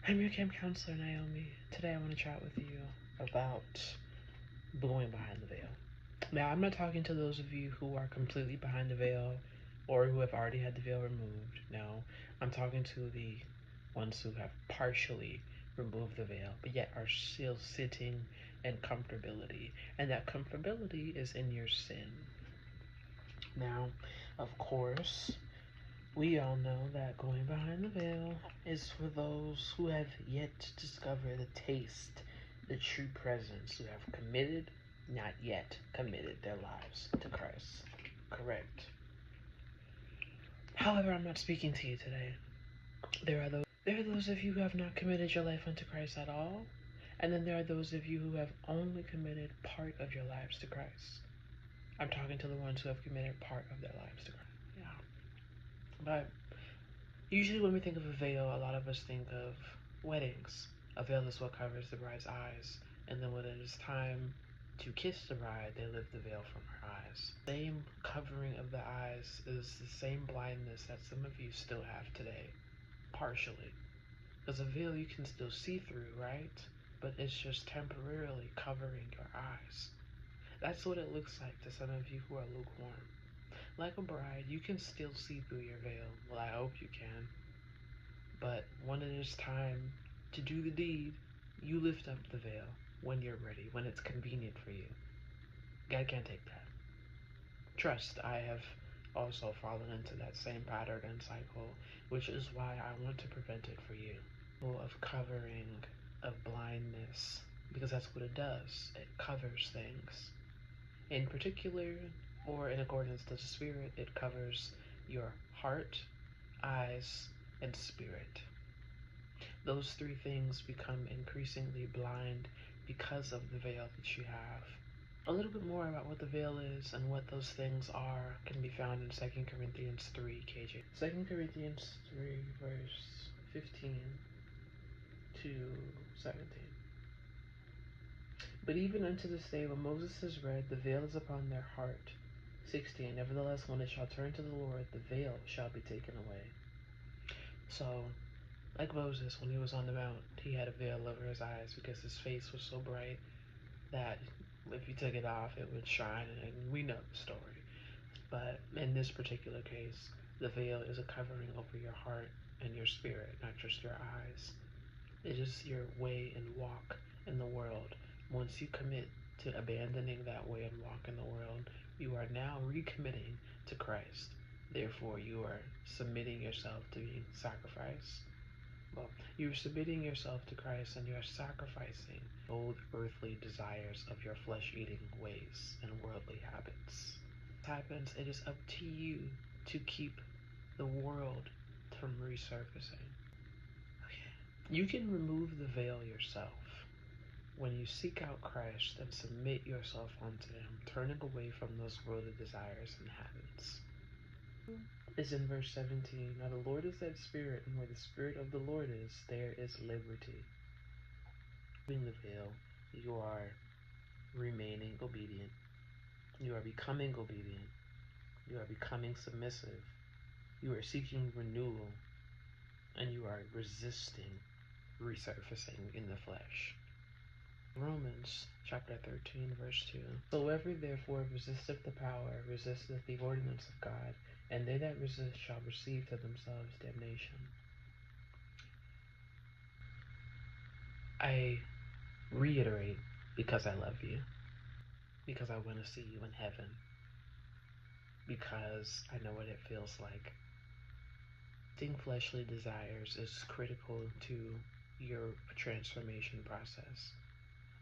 I'm your camp counselor, Naomi. Today I want to chat with you about going behind the veil. Now, I'm not talking to those of you who are completely behind the veil or who have already had the veil removed. No, I'm talking to the ones who have partially removed the veil, but yet are still sitting in comfortability. And that comfortability is in your sin. Now, of course, we all know that going behind the veil is for those who have yet to discover the taste, the true presence, who have committed, not yet committed their lives to Christ. Correct. However, I'm not speaking to you today. There are those of you who have not committed your life unto Christ at all, and then there are those of you who have only committed part of your lives to Christ. I'm talking to the ones who have committed part of their lives to Christ. Yeah. But usually when we think of a veil, a lot of us think of weddings. A veil is what covers the bride's eyes, and then when it is time to kiss the bride, they lift the veil from her eyes. The same covering of the eyes is the same blindness that some of you still have today, partially. Because a veil you can still see through, right? But it's just temporarily covering your eyes. That's what it looks like to some of you who are lukewarm. Like a bride, you can still see through your veil. Well, I hope you can. But when it is time to do the deed, you lift up the veil when you're ready, when it's convenient for you. God can't take that. Trust, I have also fallen into that same pattern and cycle, which is why I want to prevent it for you. Of covering, of blindness, because that's what it does. It covers things. In particular, or in accordance to the Spirit, it covers your heart, eyes, and spirit. Those three things become increasingly blind because of the veil that you have. A little bit more about what the veil is and what those things are can be found in 2 Corinthians 3, KJ. 2 Corinthians 3, verse 15 to 17. But even unto this day, when Moses has read, the veil is upon their heart. 16. Nevertheless, when it shall turn to the Lord, the veil shall be taken away. So, like Moses, when he was on the mount, he had a veil over his eyes because his face was so bright that if you took it off, it would shine, and we know the story. But in this particular case, the veil is a covering over your heart and your spirit, not just your eyes. It is your way and walk in the world. Once you commit to abandoning that way and walk in the world, you are now recommitting to Christ. Therefore, you are submitting yourself to being sacrificed. Well, you're submitting yourself to Christ and you're sacrificing old earthly desires of your flesh-eating ways and worldly habits. Happens, it is up to you to keep the world from resurfacing. You can remove the veil yourself when you seek out Christ and submit yourself unto Him, turning away from those worldly desires and habits. It's in verse 17. Now the Lord is that Spirit, and where the Spirit of the Lord is, there is liberty. Removing the veil, you are remaining obedient. You are becoming obedient. You are becoming submissive. You are seeking renewal, and you are resisting resurfacing in the flesh. Romans chapter 13, verse 2. So whoever therefore resisteth the power, resisteth the ordinance of God, and they that resist shall receive to themselves damnation. I reiterate, because I love you, because I want to see you in heaven, because I know what it feels like. Resisting fleshly desires is critical to your transformation process.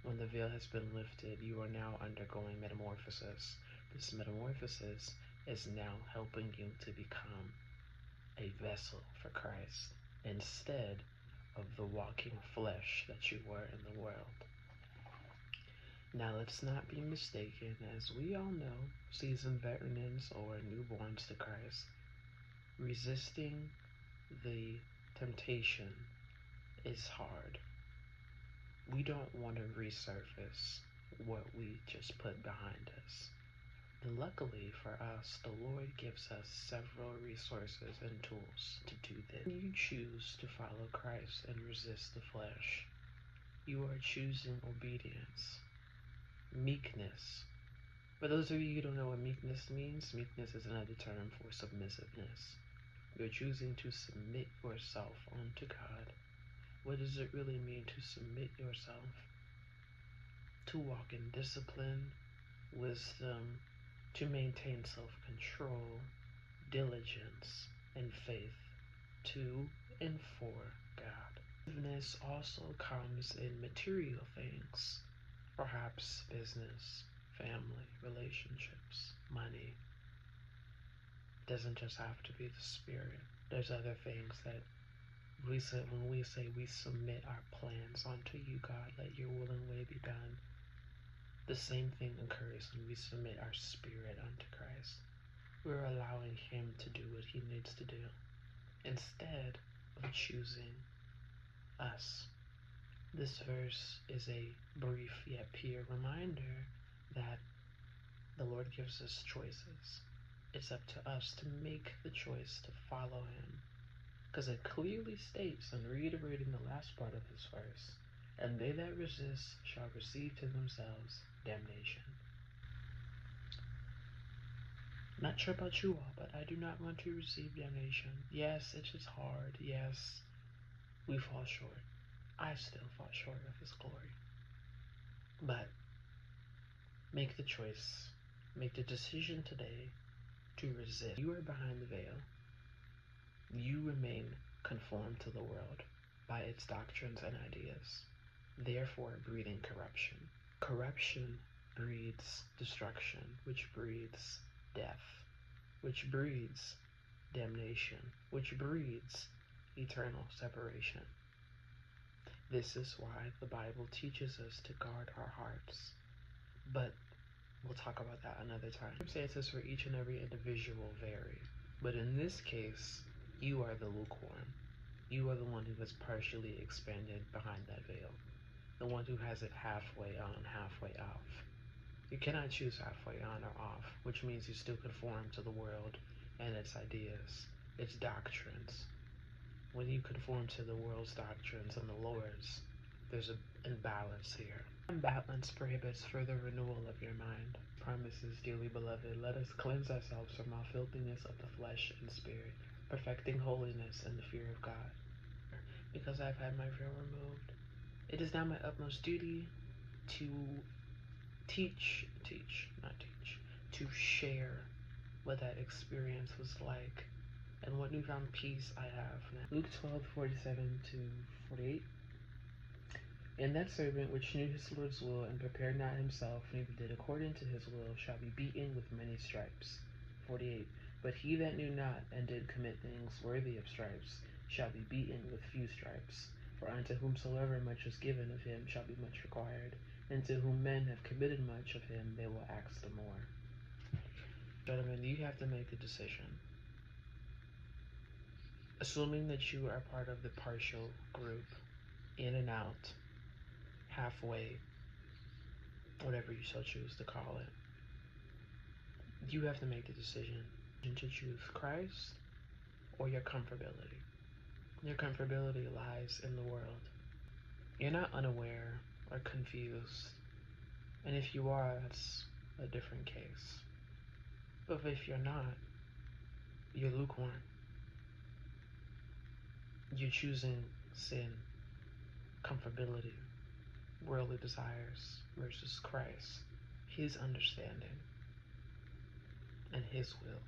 When the veil has been lifted, you are now undergoing metamorphosis. This metamorphosis is now helping you to become a vessel for Christ instead of the walking flesh that you were in the world. Now let's not be mistaken, as we all know, seasoned veterans or newborns to Christ, resisting the temptation is hard. We don't want to resurface what we just put behind us. And luckily for us, the Lord gives us several resources and tools to do this. When you choose to follow Christ and resist the flesh, you are choosing obedience, meekness. For those of you who don't know what meekness means, meekness is another term for submissiveness. You're choosing to submit yourself unto God. What does it really mean to submit yourself? To walk in discipline, wisdom, to maintain self-control, diligence, and faith to and for God. Forgiveness also comes in material things, perhaps business, family, relationships, money. It doesn't just have to be the spirit. There's other things that we say when we say we submit our plans unto you, God, let your will and way be done. The same thing occurs when we submit our spirit unto Christ. We're allowing him to do what he needs to do instead of choosing us. This verse is a brief yet pure reminder that the Lord gives us choices. It's up to us to make the choice to follow him. Because it clearly states, and reiterating the last part of this verse, and they that resist shall receive to themselves damnation. Not sure about you all, but I do not want to receive damnation. Yes, it is hard. Yes, we fall short. I still fall short of his glory. But make the choice. Make the decision today to resist. You are behind the veil. You remain conformed to the world by its doctrines and ideas, therefore breeding corruption. Corruption breeds destruction, which breeds death, which breeds damnation, which breeds eternal separation. This is why the Bible teaches us to guard our hearts. But we'll talk about that another time. Circumstances for each and every individual vary. But in this case, you are the lukewarm. You are the one who has partially expanded behind that veil. The one who has it halfway on, halfway off. You cannot choose halfway on or off, which means you still conform to the world and its ideas, its doctrines. When you conform to the world's doctrines and the Lord's, there's an imbalance here. Imbalance prohibits further renewal of your mind. Promises, dearly beloved, let us cleanse ourselves from all filthiness of the flesh and spirit, perfecting holiness in the fear of God. Because I've had my veil removed, it is now my utmost duty to to share what that experience was like and what newfound peace I have now. Luke 12:47-48. And that servant which knew his Lord's will and prepared not himself, neither did according to his will, shall be beaten with many stripes. 48. But he that knew not and did commit things worthy of stripes shall be beaten with few stripes. For unto whomsoever much is given of him shall be much required, and to whom men have committed much of him they will ask the more. Gentlemen, you have to make a decision. Assuming that you are part of the partial group, in and out, halfway, whatever you so choose to call it, you have to make the decision to choose Christ or your comfortability. Your comfortability lies in the world. You're not unaware or confused, and if you are, that's a different case. But if you're not, you're lukewarm. You're choosing sin, comfortability, worldly desires versus Christ, his understanding, and his will.